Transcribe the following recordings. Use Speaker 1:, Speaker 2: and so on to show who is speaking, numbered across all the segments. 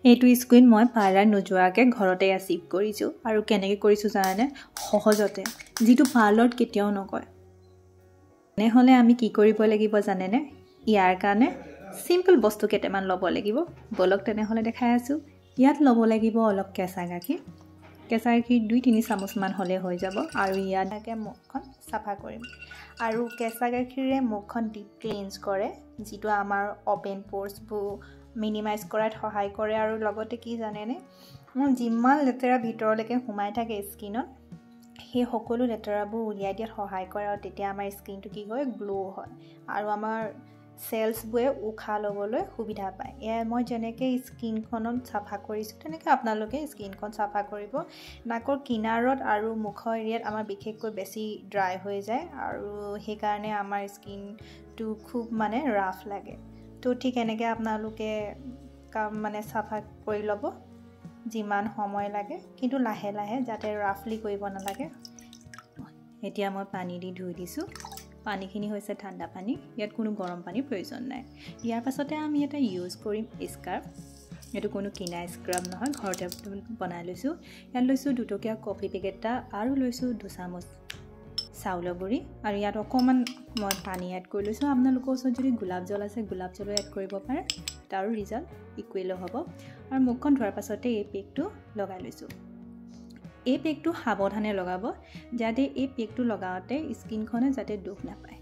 Speaker 1: এইটো স্কিন মই পাৰ্লাৰ নোযোৱাকৈ ঘৰতে এচিভ কৰিছোঁ আৰু কেনেকৈ কৰিছোঁ জানানে সহজতে যিটো পাৰ্লাৰত কেতিয়াও নকয় তেনেহ'লে আমি কি কৰিব লাগিব জানেনে ইয়াৰ কাৰণে সিম্পল বস্তু কেইটামান ল'ব লাগিব বলক তেনেহ'লে দেখাই আছোঁ ইয়াত ল'ব লাগিব অলপ কেঁচা গাখীৰ 2-3 চামুচ মান হ'লে হৈ যাব আৰু ইয়াতে মুখখন সাফা কৰিম আৰু কেঁচা গাখীৰে মুখখন ডিপ ক্লিনজ কৰে যেটো আমাৰ ওপেন পোৰ্সবোৰ মিনিমাইজ কৰাত সহায় কৰে আৰু লগতে কি জানেনে যিমান লেতেৰা ভিতৰলৈকে সোমাই থাকে স্কিনত সেই সকলো লেতেৰাবোৰ উলিয়াই দিয়াত সহায় কৰে আৰু তেতিয়া আমাৰ স্কিনটো কি হয় গ্লো হয় আৰু আমাৰ সেলছবোৰে উখা লবলৈ সুবিধা পায় এয়া মই যেনেকৈ স্কিনখনত সাফা কৰিছোঁ তেনেকৈ আপোনালোকে স্কিনখন সাফা কৰিব নাকৰ কিনাৰত আৰু মুখৰ এৰিয়াত আমাৰ বিশেষকৈ বেছি ড্ৰাই হৈ যায় আৰু সেই কাৰণে আমাৰ স্কিনটো খুব মানে ৰাফ লাগে তো ঠিক এনেকৈ আপোনালোকে মানে সাফা কৰি ল'ব যিমান সময় লাগে কিন্তু লাহে লাহে যাতে ৰাফলি কৰিব নালাগে এতিয়া মই পানী দি ধুই দিছোঁ পানীখিনি হৈছে ঠাণ্ডা পানী ইয়াত কোনো গৰম পানীৰ প্ৰয়োজন নাই ইয়াৰ পাছতে আমি এটা ইউজ কৰিম স্কাৰ্ফ এটো কোনো কিনা স্ক্ৰাব নহয় ঘৰতে বনাই লৈছোঁ ইয়াত লৈছোঁ 2 টকীয়া কফি পেকেটটা আৰু লৈছোঁ 2 চামুচ চাউলৰ গুড়ি আৰু ইয়াত অকমান মই পানী এড কৰি লৈছোঁ আপোনালোকৰ ওচৰত যদি গোলাপ জল আছে গোলাপ জল এড কৰিব পাৰে তাৰো ৰিজাল্ট ইকুৱেল হ'ব আৰু মুখখন ধোৱাৰ পাছতে এই পেকটো লগাই লৈছোঁ এই পেকটো সাৱধানে লগাব যাতে এই পেকটো লগাওতে স্কিনখনে যাতে দুখ নাপায়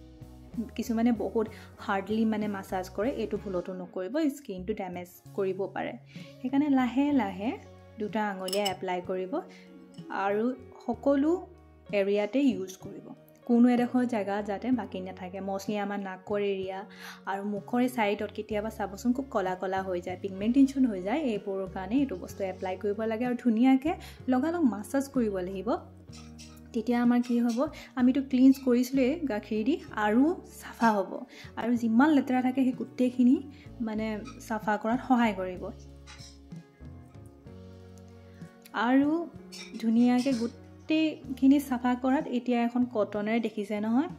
Speaker 1: কিছুমানে বহুত হাৰ্ডলি মানে মাসাজ কৰে এটো ভুলটো নকৰিব স্কিনটো ড্যামেজ কৰিব পাৰে সেইকাৰণে লাহে লাহে দুটা আঙুলিয়ে এপ্লাই কৰিব আৰু সকলো এৰিয়াতে ইউজ কৰিব কোনো এডোখৰ জায়গা যাতে বাকি নাথাকে মছলি আমাৰ নাকৰ এৰিয়া আৰু মুখৰ সাইডত কেতিয়াবা চাবচোন খুব কলা কলা হৈ যায় পিগমেন্টেশন হৈ যায় এইবোৰৰ কাৰণে এটো বস্তু এপ্লাই কৰিব লাগে আৰু ধুনিয়াকে লগালগ মাসাজ কৰিব লাগিব তেতিয়া আমাৰ কি হ'ব আমিটো ক্লিনজ কৰিছিলে গাখীৰ দি আৰু সাফা হ'ব আৰু যিমান লেতেৰা থাকে সেই গুটেখিনি মানে সাফা কৰাত সহায় কৰিব আৰু ধুনিয়াকে খিনি সাফা কৰাত এতিয়া এখন কটনেৰে দেখিছে নহয়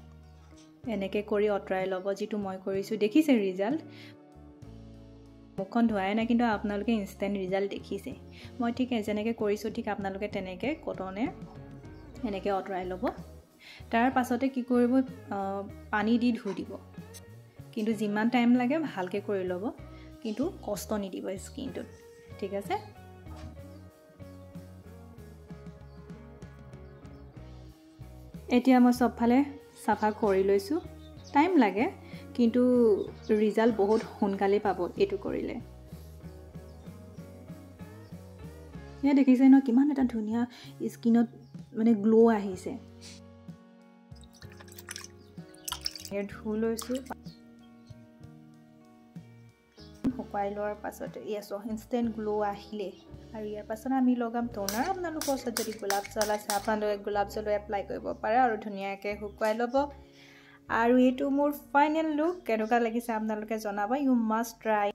Speaker 1: এনেকে কৰি অটৰাই ল'ব যেটো মই কৰিছো দেখিছে ৰিজাল্ট মুখখন ধোৱাই না কিন্তু আপোনালোকে ইনস্ট্যান্ট ৰিজাল্ট দেখিছে মই ঠিক যেনেকে কৰিছো ঠিক আপোনালোকে তেনেকে কটনে এনেকে অটৰাই ল'ব তাৰ পাছতে কি কৰিব পানী দি ধুই দিব কিন্তু যিমান টাইম লাগে ভালকে কৰি ল'ব কিন্তু কষ্ট নিদিব স্কিনটোত ঠিক আছে এতিয়া মই সবফালে সাফা কৰি লৈছো টাইম লাগে কিন্তু ৰিজাল্ট বহুত সোনকালে পাব এটো কৰিলে ইয়া দেখিছে ন কিমান এটা ধুনিয়া স্কিনত মানে গ্লো আহিছে এৰ ধুই লৈছো শুকাই লোৱাৰ পাছতে ইয়াছো ইনস্ট্যান্ট গ্লো আহিলে আৰু ইয়াৰ পাছত আমি লগাম টোনাৰ আপোনালোকৰ ওচৰত যদি গোলাপ জল আছে আপোনালোকে গোলাপ জল এপ্লাই কৰিব পাৰে আৰু ধুনিয়াকে শুকাই ল'ব আৰু এটো মোৰ ফাইনেল লুক কেনেকুৱা লাগিছে আপোনালোকে জনাব ইউ মাষ্ট ট্ৰাই